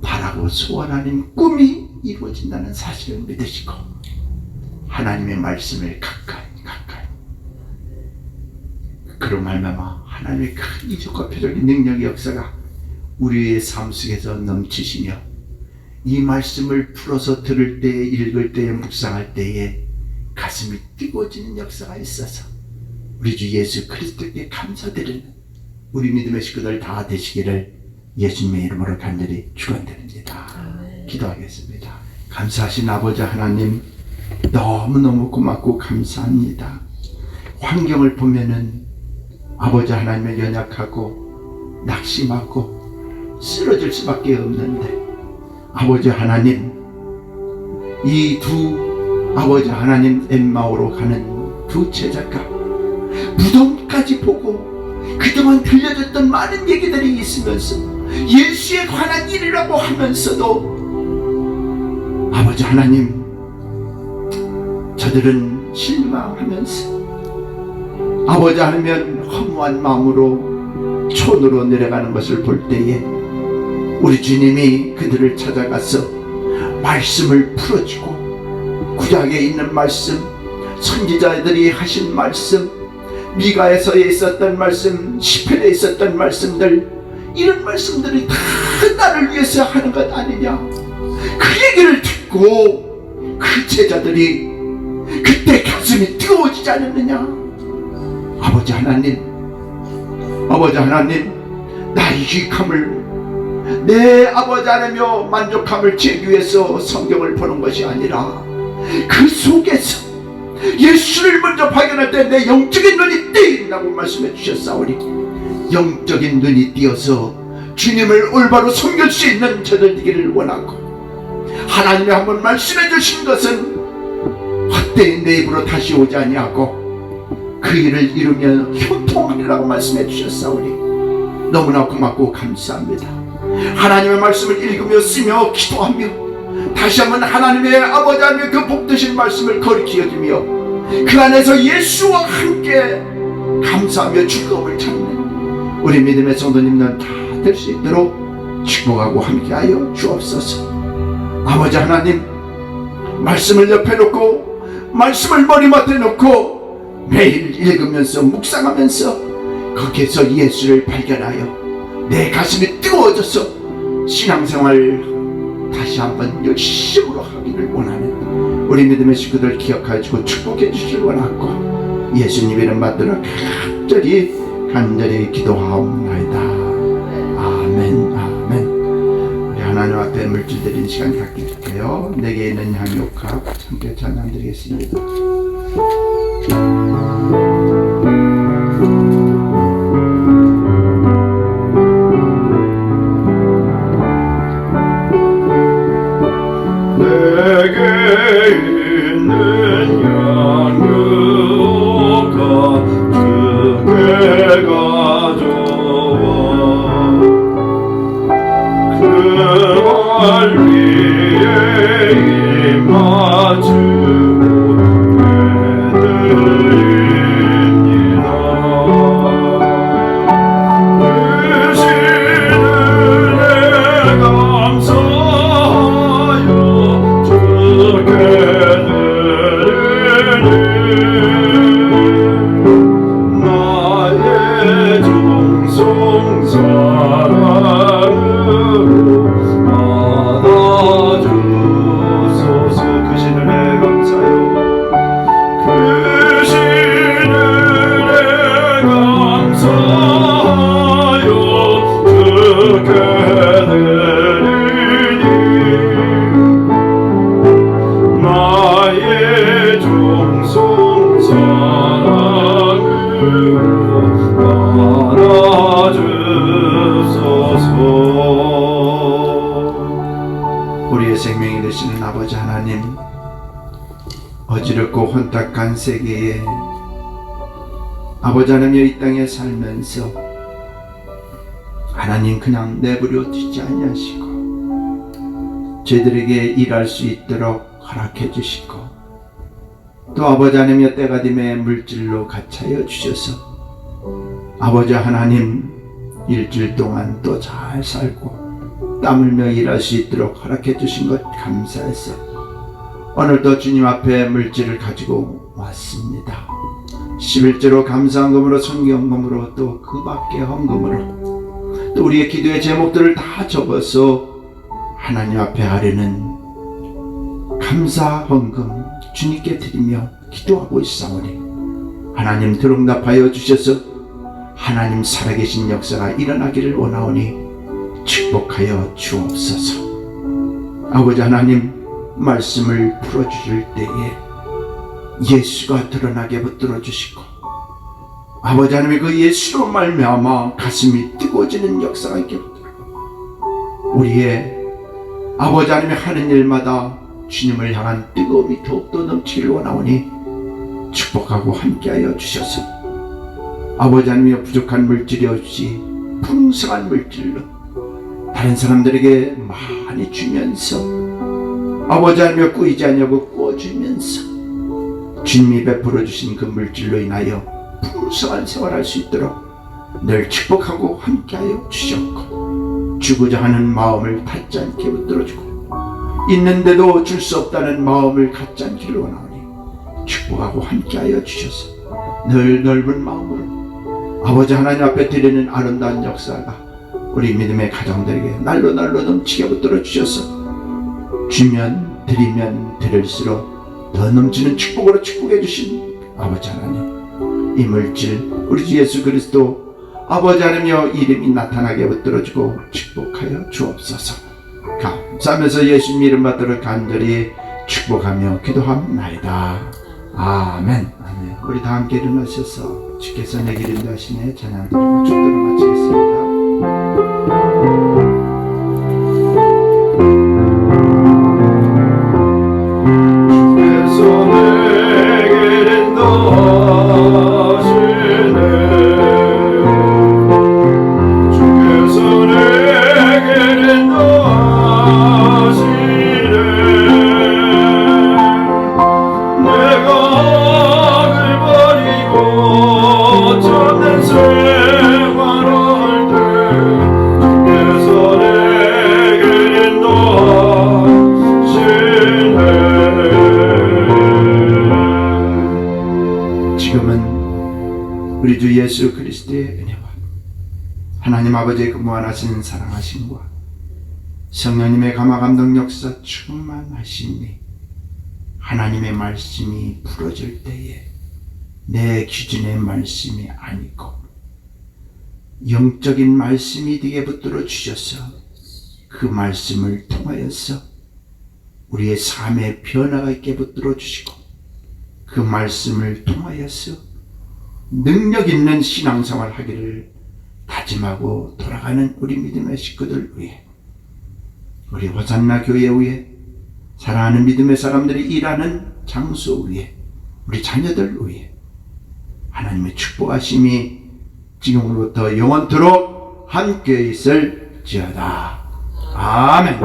바라고 소원하는 꿈이 이루어진다는 사실을 믿으시고 하나님의 말씀을 가까이 그로 말미암아 하나님의 큰 이적과 표적인 능력의 역사가 우리의 삶 속에서 넘치시며 이 말씀을 풀어서 들을 때에 읽을 때에 묵상할 때에 가슴이 뜨거워지는 역사가 있어서 우리 주 예수 그리스도께 감사드리는 우리 믿음의 식구들 다 되시기를 예수님의 이름으로 간절히 축원드립니다. 기도하겠습니다. 감사하신 아버지 하나님, 너무너무 고맙고 감사합니다. 환경을 보면은 아버지 하나님을 연약하고 낙심하고 쓰러질 수밖에 없는데 아버지 하나님, 이 두 아버지 하나님 엠마오로 가는 두 제자가 무덤까지 보고 그동안 들려줬던 많은 얘기들이 있으면서 예수에 관한 일이라고 하면서도 아버지 하나님, 저들은 실망하면서 아버지 하나님 허무한 마음으로 촌으로 내려가는 것을 볼 때에 우리 주님이 그들을 찾아가서 말씀을 풀어주고, 구약에 있는 말씀, 선지자들이 하신 말씀, 미가에서 있었던 말씀, 시편에 있었던 말씀들, 이런 말씀들이 다 나를 위해서 하는 것 아니냐. 그 얘기를 듣고 그 제자들이 그때 가슴이 뜨거워지지 않았느냐. 아버지 하나님, 나의 유익함을, 내 아버지 하나며 만족함을 채우기 위해서 성경을 보는 것이 아니라 그 속에서 예수를 먼저 발견할 때 내 영적인 눈이 띄인다고 말씀해 주셨사오니, 영적인 눈이 띄어서 주님을 올바로 섬길 수 있는 저들 되기를 원하고, 하나님이 한번 말씀해 주신 것은 헛되이 내 입으로 다시 오지 아니하고 그 일을 이루며 형통하리라고 말씀해 주셨사오니 너무나 고맙고 감사합니다. 하나님의 말씀을 읽으며 쓰며 기도하며 다시 한번 하나님의 아버지 하나님의 그 복되신 말씀을 거리키어주며 그 안에서 예수와 함께 감사하며 즐거움을 찾는 우리 믿음의 성도님들 다 될 수 있도록 축복하고 함께하여 주옵소서. 아버지 하나님, 말씀을 옆에 놓고 말씀을 머리맡에 놓고 매일 읽으면서 묵상하면서 거기에서 예수를 발견하여 내 가슴이 뜨거워져서 신앙생활 다시 한번 열심으로 하기를 원하는 우리 믿음의 식구들 기억하여 주고 축복해 주시길 원하고, 예수님 이름 받들어 간절히 기도하옵나이다. 아멘, 아멘. 우리 하나님 앞에 물질 드리는 시간 갖게요. 내게 있는 향유옥합 함께 찬양 드리겠습니다. 내게 있는 양육과 주께 가져와 그걸 위에 입맞추고 해드립니다. 주시는 내 감사하여 주께 드리니 나의 종송 사랑으로 받아주소서. 그 신은혜 감사요, 그 신은혜 감사하여 주께 드리니 나의 종송 사랑으로 받아주소서. 우리의 생명이 되시는 아버지 하나님, 어지럽고 혼탁한 세계에 아버지 하나님 이 땅에 살면서 하나님 그냥 내버려 두지 아니하시고 저희들에게 일할 수 있도록 허락해 주시고, 또 아버지 하나님의 때가 됨에 물질로 가차여 주셔서 아버지 하나님 일주일 동안 또 잘 살고 땀 흘며 일할 수 있도록 허락해 주신 것 감사해서 오늘도 주님 앞에 물질을 가지고 왔습니다. 11조로 감사헌금으로 성경금으로 또 그 밖의 헌금으로 또 우리의 기도의 제목들을 다 적어서 하나님 앞에 하려는 감사헌금 주님께 드리며 기도하고 있사오니 하나님 들응답하여 주셔서 하나님 살아계신 역사가 일어나기를 원하오니 축복하여 주옵소서. 아버지 하나님, 말씀을 풀어주실 때에 예수가 드러나게 붙들어 주시고 아버지 하나님의 그 예수로 말미암아 가슴이 뜨거워지는 역사가 있게 붙들어 우리의 아버지 하나님의 하는 일마다 주님을 향한 뜨거움이 더욱더 넘치기를 원하오니 축복하고 함께하여 주셔서 아버지 하나님의 부족한 물질이 없이 풍성한 물질로 다른 사람들에게 많이 주면서 아버지 하나님의 꾸이지 않냐고 꾸어주면서 주님이 베풀어 주신 그 물질로 인하여 풍성한 생활할 수 있도록 늘 축복하고 함께하여 주셨고 주고자 하는 마음을 갖지 않게 붙들어주고 있는데도 줄 수 없다는 마음을 갖지 않기를 원하오니 축복하고 함께하여 주셔서 늘 넓은 마음으로 아버지 하나님 앞에 드리는 아름다운 역사가 우리 믿음의 가정들에게 날로 넘치게 붙들어 주셔서 주면 드리면 드릴수록 더 넘치는 축복으로 축복해 주신 아버지 하나님, 이 물질 우리 주 예수 그리스도 아버지 하나님여 이름이 나타나게 붙들어주고 축복하여 주옵소서. 감사하면서 예수님 이름 받들어 간절히 축복하며 기도합나이다. 아멘. 아멘. 우리 다 함께 일어나셔서 주께서 내 길 인도하시네 찬양 드리고 축도를 마치겠습니다. 주께서 내게 인도하시네 주께서 내게 인도하시네 내가 악을 버리고 참된 생활할 때 주께서 내게 인도하시네. 지금은 우리 주 예수 그리스도의 은혜와 하나님 아버지의 그 무한하신 사랑하심과 성령님의 감화감동 역사 충만하심이 하나님의 말씀이 풀어질 때에 내 기준의 말씀이 아니고 영적인 말씀이 되게 붙들어 주셔서 그 말씀을 통하여서 우리의 삶의 변화가 있게 붙들어 주시고 그 말씀을 통하여서 능력 있는 신앙생활 하기를 다짐하고 돌아가는 우리 믿음의 식구들 위해 우리 호산나 교회 위에 사랑하는 믿음의 사람들이 일하는 장소 위에 우리 자녀들 위에 하나님의 축복하심이 지금으로부터 영원토록 함께 있을지어다. 아멘.